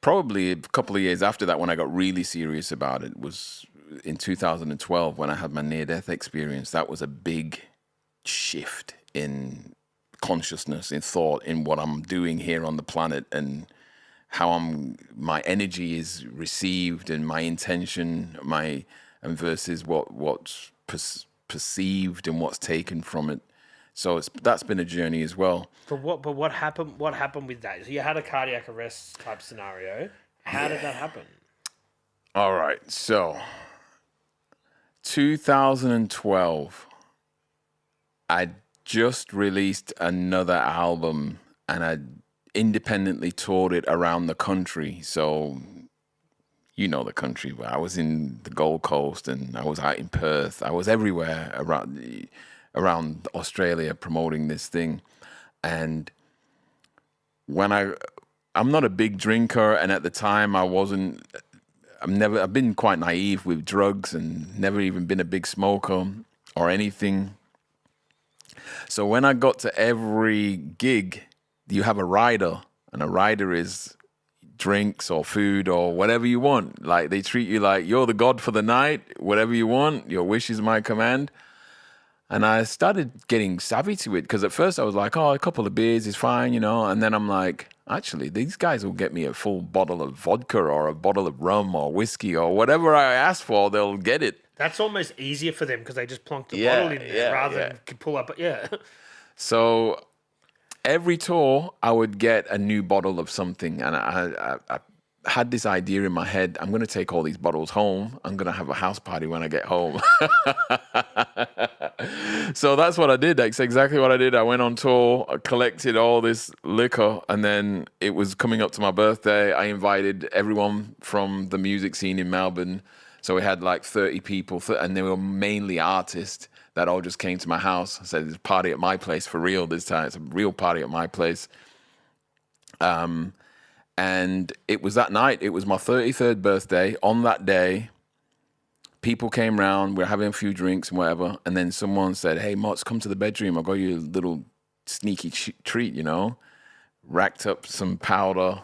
probably a couple of years after that when I got really serious about it was in 2012 when I had my near-death experience. That was a big shift in consciousness, in thought, in what I'm doing here on the planet and how my energy is received and my intention, and versus what's perceived and what's taken from it. So that's been a journey as well. But what happened? What happened with that? So you had a cardiac arrest type scenario. How did that happen? All right. So 2012, I just released another album and I independently toured it around the country. So you know the country, but I was in the Gold Coast and I was out in Perth. I was everywhere around Australia promoting this thing. And when I'm not a big drinker, and at the time I've been quite naive with drugs and never even been a big smoker or anything. So when I got to every gig, you have a rider, and a rider is drinks or food or whatever you want. Like they treat you like you're the god for the night, whatever you want, your wish is my command. And I started getting savvy to it because at first I was like, oh, a couple of beers is fine, and then I'm like, actually, these guys will get me a full bottle of vodka or a bottle of rum or whiskey or whatever I ask for, they'll get it. That's almost easier for them because they just plonk the bottle in there rather than pull up. Yeah. So every tour, I would get a new bottle of something, and I had this idea in my head: I'm going to take all these bottles home. I'm going to have a house party when I get home. So that's what I did. That's exactly what I did. I went on tour, I collected all this liquor, and then it was coming up to my birthday. I invited everyone from the music scene in Melbourne. So we had like 30 people, and they were mainly artists that all just came to my house. I said, there's a party at my place for real this time. It's a real party at my place. And it was that night. It was my 33rd birthday. On that day, people came round. We were having a few drinks and whatever. And then someone said, hey, Mots, come to the bedroom. I'll got you a little sneaky treat, Racked up some powder.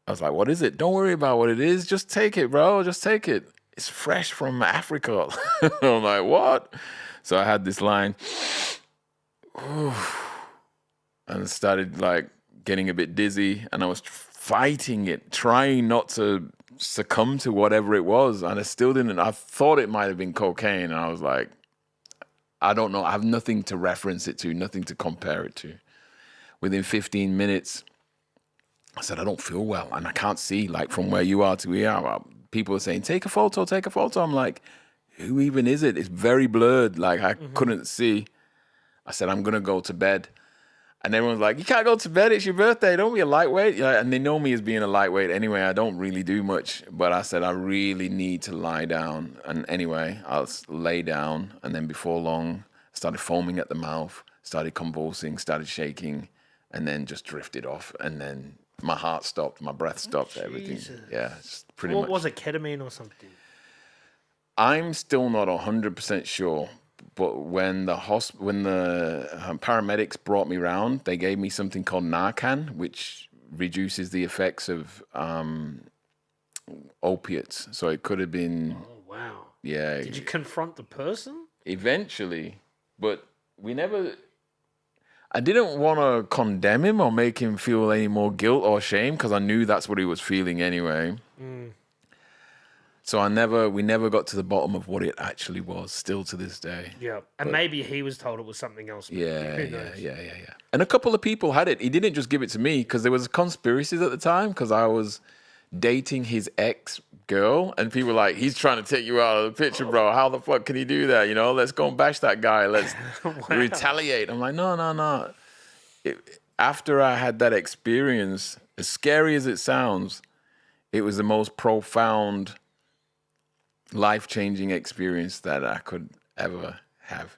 I was like, what is it? Don't worry about what it is. Just take it, bro. Just take it. It's fresh from Africa. I'm like, what? So I had this line. And started like getting a bit dizzy. And I was fighting it, trying not to succumb to whatever it was. And I still didn't. I thought it might have been cocaine. And I was like, I don't know. I have nothing to reference it to, nothing to compare it to. Within 15 minutes, I said, I don't feel well. And I can't see, like, from where you are to here. People are saying, take a photo, take a photo. I'm like, who even is it? It's very blurred. Like, I couldn't see. I said, I'm going to go to bed. And everyone's like, you can't go to bed. It's your birthday. Don't be a lightweight. And they know me as being a lightweight anyway. I don't really do much. But I said, I really need to lie down. And anyway, I'll lay down. And then before long, started foaming at the mouth, started convulsing, started shaking, and then just drifted off. And then my heart stopped, my breath stopped, everything. Yeah, it's pretty much. What was it, ketamine or something? I'm still not 100% sure. But when the paramedics brought me around, they gave me something called Narcan, which reduces the effects of opiates. So it could have been. Oh, wow. Yeah. Did you confront the person? Eventually, but we never. I didn't want to condemn him or make him feel any more guilt or shame because I knew that's what he was feeling anyway. So we never got to the bottom of what it actually was, still to this day. Yeah, and maybe he was told it was something else. Yeah. And a couple of people had it. He didn't just give it to me because there was conspiracies at the time because I was dating his ex-girl and people were like, he's trying to take you out of the picture, bro. How the fuck can he do that? Let's go and bash that guy. Let's retaliate. I'm like, no. After I had that experience, as scary as it sounds, it was the most profound, life-changing experience that I could ever have,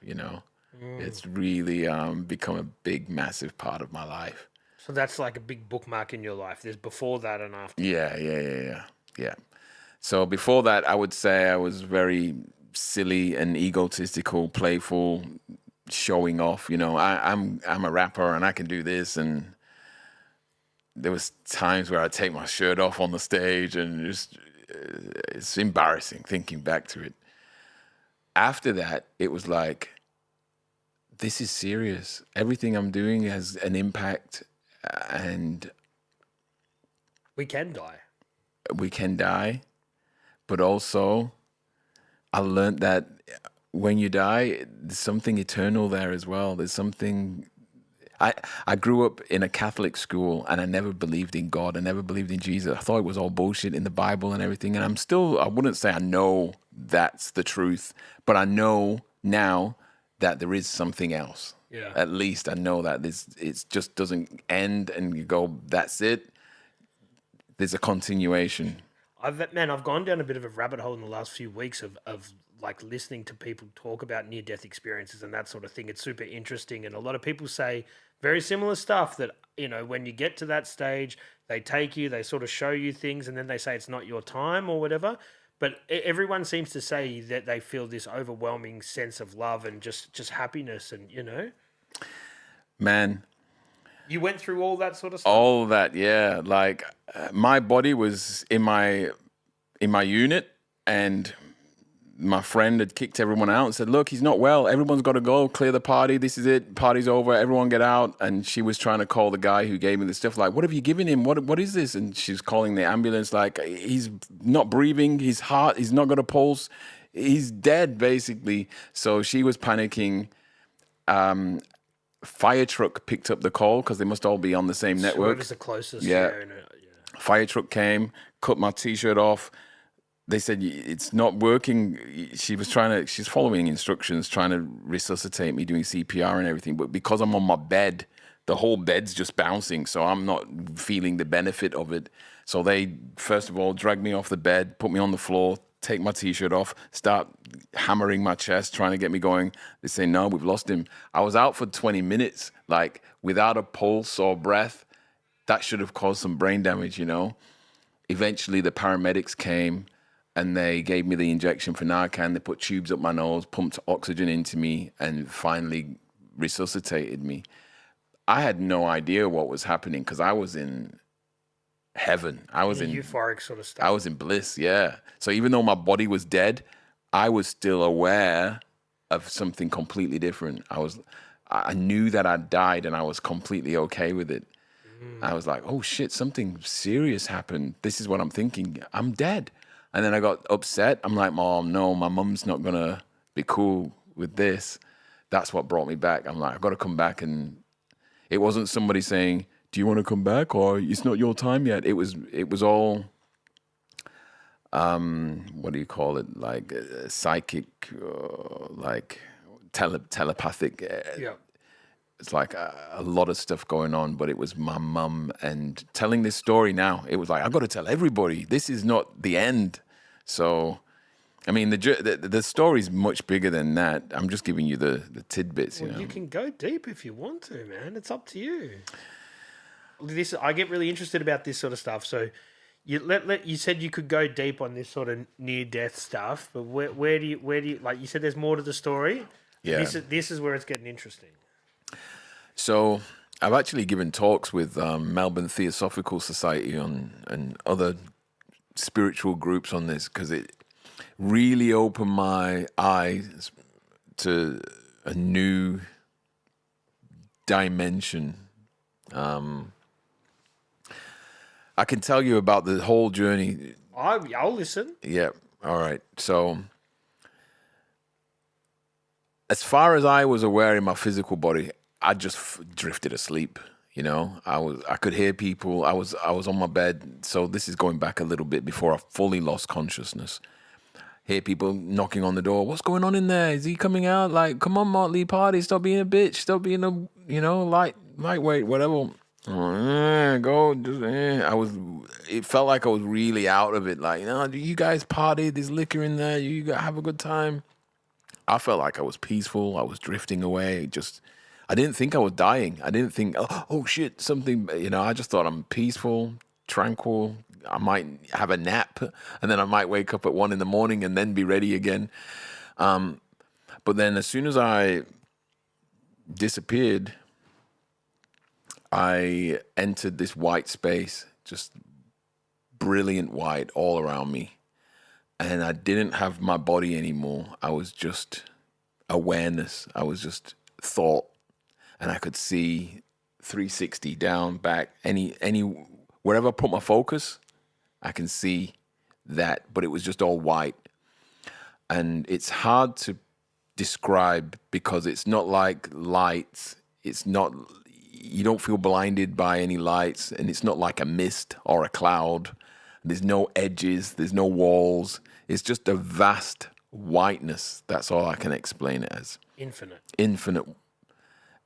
It's really become a big, massive part of my life. So that's like a big bookmark in your life. There's before that and after. Yeah. So before that, I would say I was very silly and egotistical, playful, showing off. I'm a rapper and I can do this. And there was times where I'd take my shirt off on the stage, and just it's embarrassing thinking back to it. After that, it was like, this is serious. Everything I'm doing has an impact, and We can die. we can die. But also, I learned that when you die, there's something eternal there as well. There's something. I grew up in a Catholic school, and I never believed in God. I never believed in Jesus. I thought it was all bullshit in the Bible and everything. And I wouldn't say I know that's the truth, but I know now that there is something else. Yeah. At least I know that it just doesn't end and you go, that's it. There's a continuation. I've gone down a bit of a rabbit hole in the last few weeks of like listening to people talk about near death experiences and that sort of thing. It's super interesting, and a lot of people say very similar stuff. That when you get to that stage, they take you, they sort of show you things, and then they say it's not your time or whatever. But everyone seems to say that they feel this overwhelming sense of love and just happiness, and Man, you went through all that sort of stuff. all that, yeah. Like my body was in my unit, and my friend had kicked everyone out and said, "Look, he's not well. Everyone's got to go. Clear the party. This is it. Party's over. Everyone get out." And she was trying to call the guy who gave me the stuff. Like, "What have you given him? What is this?" And she's calling the ambulance. Like, he's not breathing. His heart. He's not got a pulse. He's dead, basically. So she was panicking. Fire truck picked up the call because they must all be on the same network. Whoever's the closest. Yeah. Yeah. Fire truck came, cut my t-shirt off. They said, it's not working. She's following instructions, trying to resuscitate me, doing CPR and everything. But because I'm on my bed, the whole bed's just bouncing. So I'm not feeling the benefit of it. So they, first of all, dragged me off the bed, put me on the floor, take my t-shirt off, start hammering my chest, trying to get me going. They say, no, we've lost him. I was out for 20 minutes, like without a pulse or breath. That should have caused some brain damage, Eventually the paramedics came and they gave me the injection for Narcan. They put tubes up my nose, pumped oxygen into me, and finally resuscitated me. I had no idea what was happening because I was in heaven. I was in euphoric sort of stuff. I was in bliss, yeah. So even though my body was dead, I was still aware of something completely different. I knew that I'd died and I was completely okay with it. I was like, oh shit, something serious happened. This is what I'm thinking. I'm dead. And then I got upset. I'm like, Mom, no, my mum's not going to be cool with this. That's what brought me back. I'm like, I've got to come back. And it wasn't somebody saying, do you want to come back? Or it's not your time yet. It was all, what do you call it? Like psychic, like telepathic. Yeah. It's like a lot of stuff going on, but it was my mum and telling this story now. It was like, I've got to tell everybody. This is not the end. So, I mean, the story's much bigger than that. I'm just giving you the tidbits, Well, you know. you can go deep if you want to, man. It's up to you. I get really interested about this sort of stuff. So, you said you could go deep on this sort of near death stuff, but where do you like? You said there's more to the story. Yeah. This is where it's getting interesting. So I've actually given talks with Melbourne Theosophical Society and other spiritual groups on this because it really opened my eyes to a new dimension. I can tell you about the whole journey. I'll listen. Yeah. All right. So as far as I was aware in my physical body, I just drifted asleep. I could hear people. I was on my bed. So this is going back a little bit before I fully lost consciousness. Hear people knocking on the door. What's going on in there? Is he coming out? Like, come on, Motley, party. Stop being a bitch. Stop being a, lightweight, whatever. Go. It felt like I was really out of it. Like, you guys party. There's liquor in there. You have a good time. I felt like I was peaceful. I was drifting away. I didn't think I was dying. I didn't think, oh shit, something, I just thought I'm peaceful, tranquil. I might have a nap and then I might wake up at 1 a.m. and then be ready again. But then as soon as I disappeared, I entered this white space, just brilliant white all around me. And I didn't have my body anymore. I was just awareness. I was just thought. And I could see 360 down, back, any wherever I put my focus, I can see that. But it was just all white. And it's hard to describe because it's not like lights. It's not, you don't feel blinded by any lights, and it's not like a mist or a cloud. There's no edges, there's no walls. It's just a vast whiteness. That's all I can explain it as. Infinite.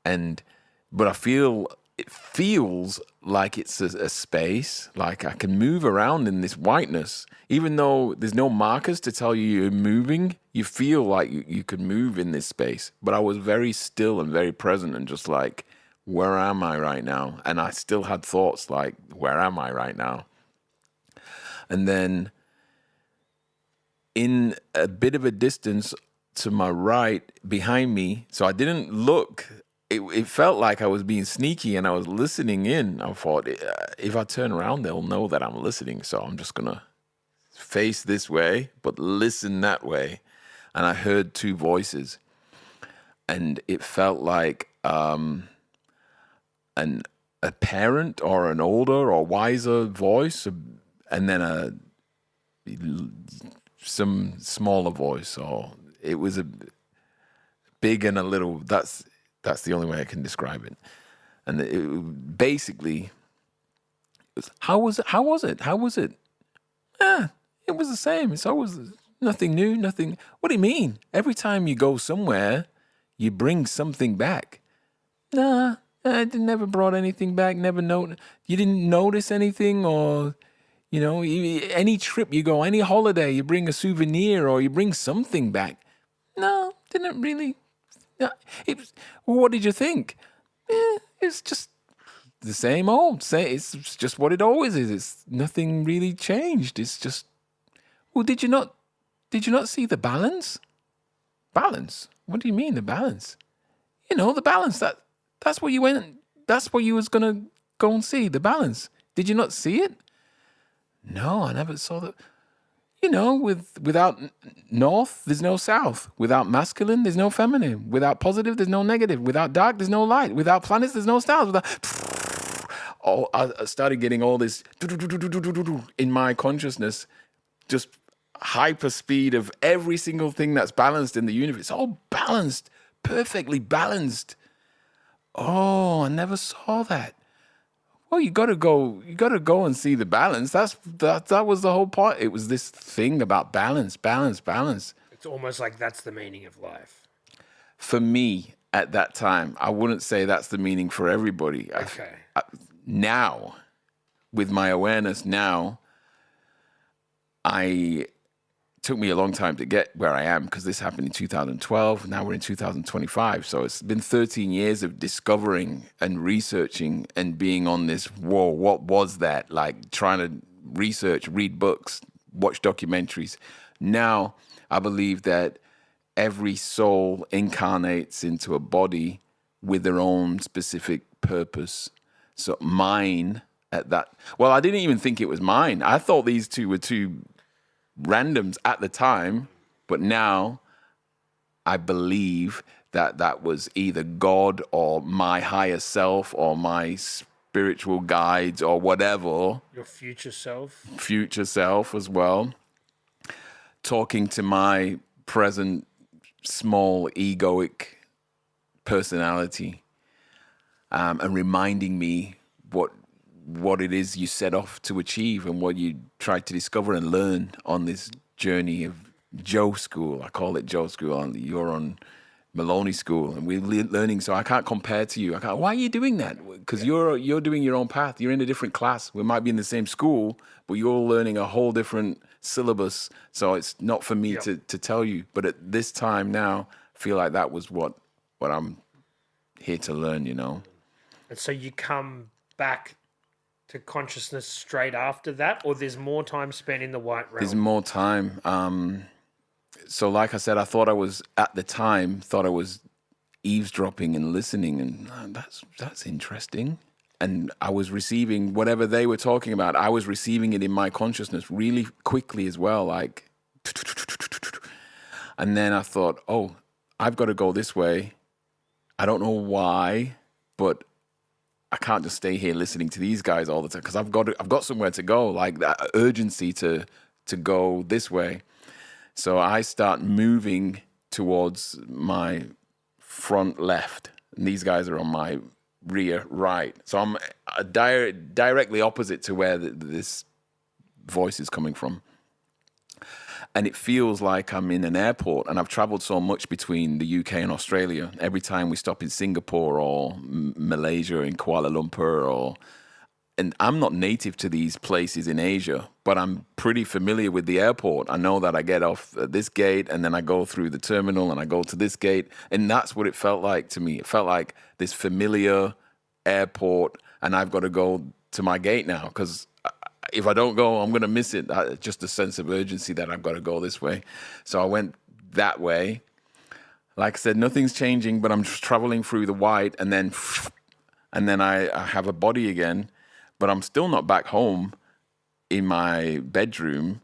And, but it feels like it's a space, like I can move around in this whiteness. Even though there's no markers to tell you you're moving, you feel like you could move in this space. But I was very still and very present and just like, where am I right now? And I still had thoughts like, where am I right now? And then in a bit of a distance to my right, behind me, so I didn't look. It felt like I was being sneaky and I was listening in. I thought, if I turn around, they'll know that I'm listening. So I'm just going to face this way, but listen that way. And I heard two voices. And it felt like a parent or an older or wiser voice, and then some smaller voice. Or it was a big and a little. That's the only way I can describe it. And basically, it was, how was it? It was the same. It's always nothing new, nothing. What do you mean? Every time you go somewhere, you bring something back. Nah, I never brought anything back. Never you didn't notice anything, or any trip you go, any holiday, you bring a souvenir or you bring something back. No, didn't really. No, what did you think? It's just the same old. It's just what it always is. It's nothing really changed. It's just. Well, did you not see the balance? Balance? What do you mean the balance? The balance. That's what you went. That's what you was gonna go and see. The balance. Did you not see it? No, I never saw that. Without north, there's no south. Without masculine, there's no feminine. Without positive, there's no negative. Without dark, there's no light. Without planets, there's no stars. I started getting all this in my consciousness, just hyper speed of every single thing that's balanced in the universe. It's all balanced, perfectly balanced. Oh, I never saw that. Well, you gotta go and see the balance. That was the whole point. It was this thing about balance. It's almost like that's the meaning of life. For me, at that time, I wouldn't say that's the meaning for everybody. Okay. Now, with my awareness now, took me a long time to get where I am, because this happened in 2012. Now we're in 2025. So it's been 13 years of discovering and researching and being on this, whoa, what was that? Like trying to research, read books, watch documentaries. Now I believe that every soul incarnates into a body with their own specific purpose. So mine at that, well, I didn't even think it was mine. I thought these two were two randoms at the time, but now I believe that was either God or my higher self or my spiritual guides or whatever. Your future self. Future self as well. Talking to my present small egoic personality, and reminding me what it is you set off to achieve and what you tried to discover and learn on this journey of Joe School. I call it Joe School. You're on Maloney School, and we're learning. So I can't compare to you. Why are you doing that? Because you're doing your own path. You're in a different class. We might be in the same school, but you're learning a whole different syllabus. So it's not for me to tell you. But at this time now, I feel like that was what I'm here to learn, And so you come back to consciousness straight after that, or there's more time spent in the white realm? There's more time. So like I said, I thought I was eavesdropping and listening, and that's interesting. and I was receiving whatever they were talking about. I was receiving it in my consciousness really quickly as well, like. And then I thought, oh, I've got to go this way. I don't know why, but I can't just stay here listening to these guys all the time because I've got somewhere to go, like that urgency to go this way. So I start moving towards my front left, and these guys are on my rear right. So I'm directly opposite to where this voice is coming from. And it feels like I'm in an airport, and I've traveled so much between the UK and Australia. Every time we stop in Singapore or Malaysia, in Kuala Lumpur, and I'm not native to these places in Asia, but I'm pretty familiar with the airport. I know that I get off at this gate, and then I go through the terminal, and I go to this gate, and that's what it felt like to me. It felt like this familiar airport, and I've got to go to my gate now because if I don't go, I'm going to miss it. Just a sense of urgency that I've got to go this way. So I went that way. Like I said, nothing's changing, but I'm just traveling through the white, and then I have a body again, but I'm still not back home in my bedroom.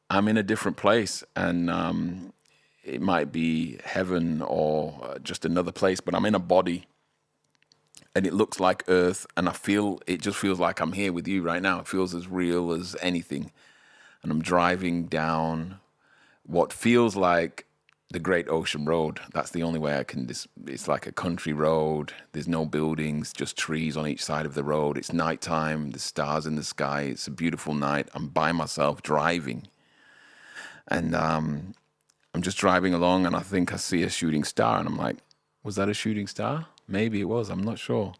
I'm in a different place, and it might be heaven or just another place, but I'm in a body. And it looks like Earth, and it just feels like I'm here with you right now. It feels as real as anything. And I'm driving down what feels like the Great Ocean Road. That's the only way I can. It's like a country road. There's no buildings, just trees on each side of the road. It's nighttime. The stars in the sky. It's a beautiful night. I'm by myself driving, and I'm just driving along, and I think I see a shooting star, and I'm like, was that a shooting star? Maybe it was. I'm not sure.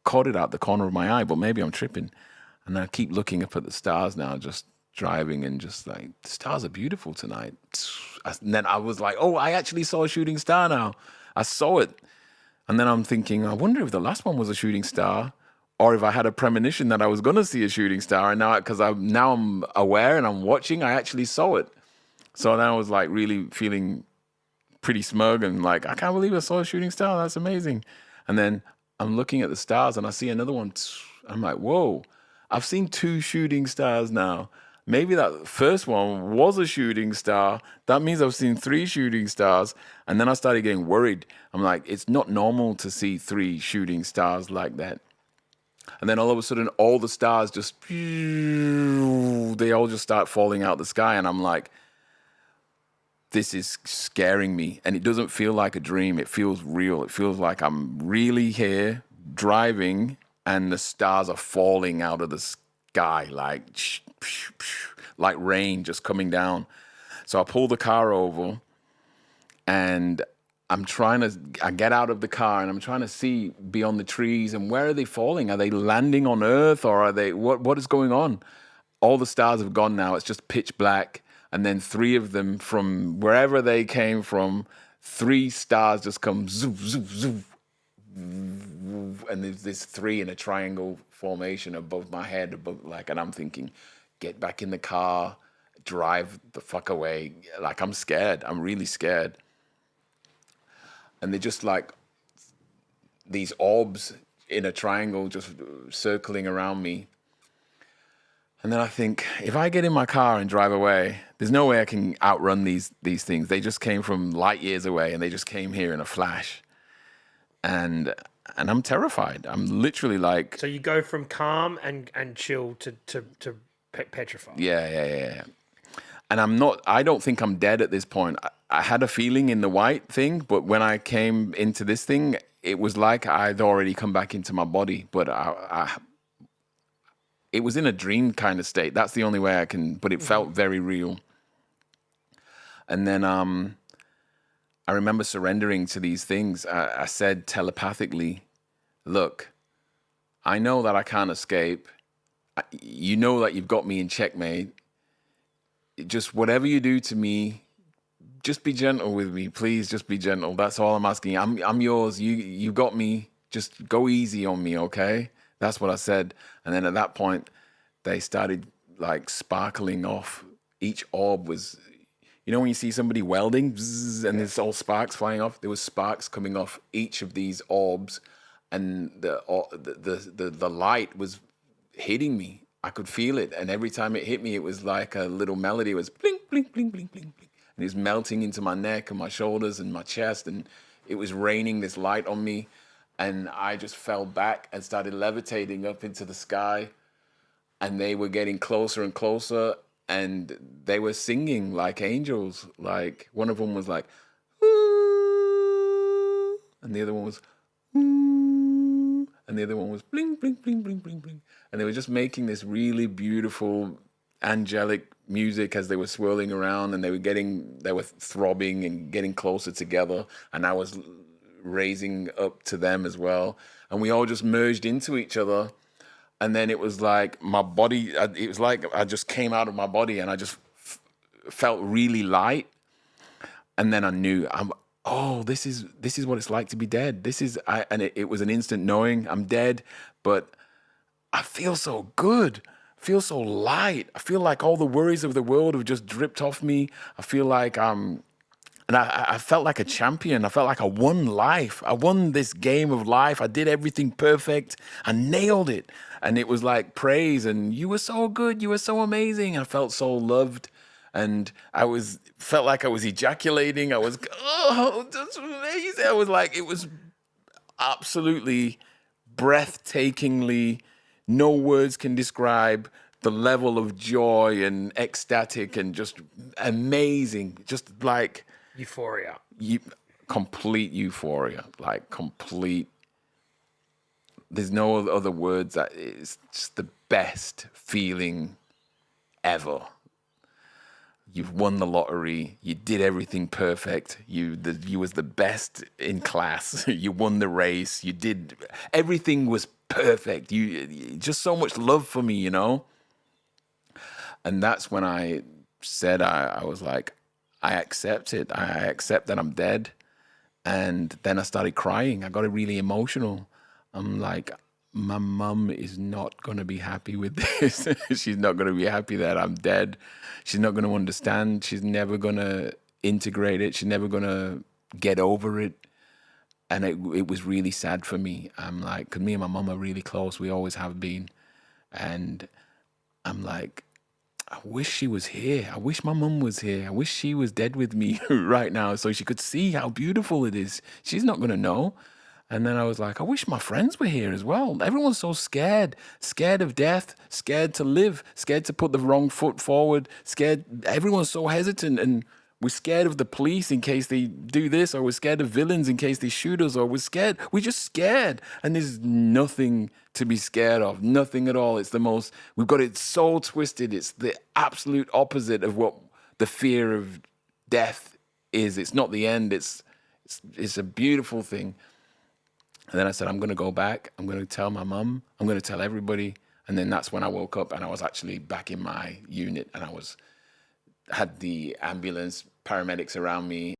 Caught it out the corner of my eye, but maybe I'm tripping. And I keep looking up at the stars now, just driving, and just like, the stars are beautiful tonight. And then I was like, oh, I actually saw a shooting star now. I saw it. And then I'm thinking, I wonder if the last one was a shooting star, or if I had a premonition that I was going to see a shooting star. And now, because I'm aware and I'm watching, I actually saw it. So then I was like really feeling pretty smug and like, I can't believe I saw a shooting star. That's amazing. And then I'm looking at the stars and I see another one. I'm like, whoa, I've seen 2 shooting stars now. Maybe that first one was a shooting star. That means I've seen 3 shooting stars. And then I started getting worried. I'm like, it's not normal to see 3 shooting stars like that. And then all of a sudden, all the stars they all just start falling out the sky. And I'm like, this is scaring me, and it doesn't feel like a dream. It feels real. It feels like I'm really here driving, and the stars are falling out of the sky like rain just coming down. So I pull the car over, and I get out of the car, and I'm trying to see beyond the trees, and where are they falling? Are they landing on Earth, or are they, what is going on? All the stars have gone now. It's just pitch black. And then 3 of them from wherever they came from, 3 stars just come zoom, zoom, zoom. And there's 3 in a triangle formation above my head, and I'm thinking, get back in the car, drive the fuck away. Like, I'm scared. I'm really scared. And they're just like these orbs in a triangle just circling around me. And then I think, if I get in my car and drive away, there's no way I can outrun these things. They just came from light years away, and they just came here in a flash. And I'm terrified. I'm literally like... So you go from calm and chill to petrified. Yeah. And I don't think I'm dead at this point. I had a feeling in the white thing, but when I came into this thing, it was like I'd already come back into my body. But it was in a dream kind of state. That's the only way I can, but it felt very real. And then I remember surrendering to these things. I said telepathically, look, I know that I can't escape. You know that you've got me in checkmate. Just whatever you do to me, just be gentle with me. Please just be gentle. That's all I'm asking. I'm yours. You got me. Just go easy on me, okay? That's what I said. And then at that point, they started like sparkling off. Each orb was, when you see somebody welding, bzzz, and there's all sparks flying off. There was sparks coming off each of these orbs, and the light was hitting me. I could feel it, and every time it hit me, it was like a little melody. It was blink, blink, blink, blink, blink, blink, and it was melting into my neck and my shoulders and my chest, and it was raining this light on me, and I just fell back and started levitating up into the sky, and they were getting closer and closer, and they were singing like angels. Like one of them was like, "Ooh," and the other one was, "Ooh," and the other one was bling, bling, bling, bling, bling, bling. And they were just making this really beautiful, angelic music as they were swirling around, and they were throbbing and getting closer together. And I was raising up to them as well. And we all just merged into each other. And then it was like my body, it was like I just came out of my body, and I just felt really light. And then I knew, oh, this is what it's like to be dead. It was an instant knowing I'm dead, but I feel so good. I feel so light. I feel like all the worries of the world have just dripped off me. I feel like and I felt like a champion. I felt like I won life. I won this game of life. I did everything perfect. I nailed it. And it was like praise, and you were so good. You were so amazing. I felt so loved. And felt like I was ejaculating. I was, oh, that's amazing. I was like, it was absolutely breathtakingly, no words can describe the level of joy and ecstatic and just amazing. Just like Euphoria. complete euphoria, like complete. There's no other words. That it's just the best feeling ever. You've won the lottery. You did everything perfect. You was the best in class. You won the race. You did everything was perfect. You just so much love for me, you know. And that's when I said I was like, I accept it. I accept that I'm dead. And then I started crying. I got really emotional. I'm like, my mum is not going to be happy with this. She's not going to be happy that I'm dead. She's not going to understand. She's never going to integrate it. She's never going to get over it. And it was really sad for me. I'm like, because me and my mum are really close. We always have been. And I'm like, I wish she was here. I wish my mum was here. I wish she was dead with me right now so she could see how beautiful it is. She's not going to know. And then I was like, I wish my friends were here as well. Everyone's so scared of death, scared to live, scared to put the wrong foot forward, scared. Everyone's so hesitant, and we're scared of the police in case they do this, or we're scared of villains in case they shoot us, or we're just scared. And there's nothing to be scared of, nothing at all. We've got it so twisted. It's the absolute opposite of what the fear of death is. It's not the end. It's a beautiful thing. And then I said, I'm going to go back. I'm going to tell my mum. I'm going to tell everybody. And then that's when I woke up, and I was actually back in my unit, and had the ambulance paramedics around me.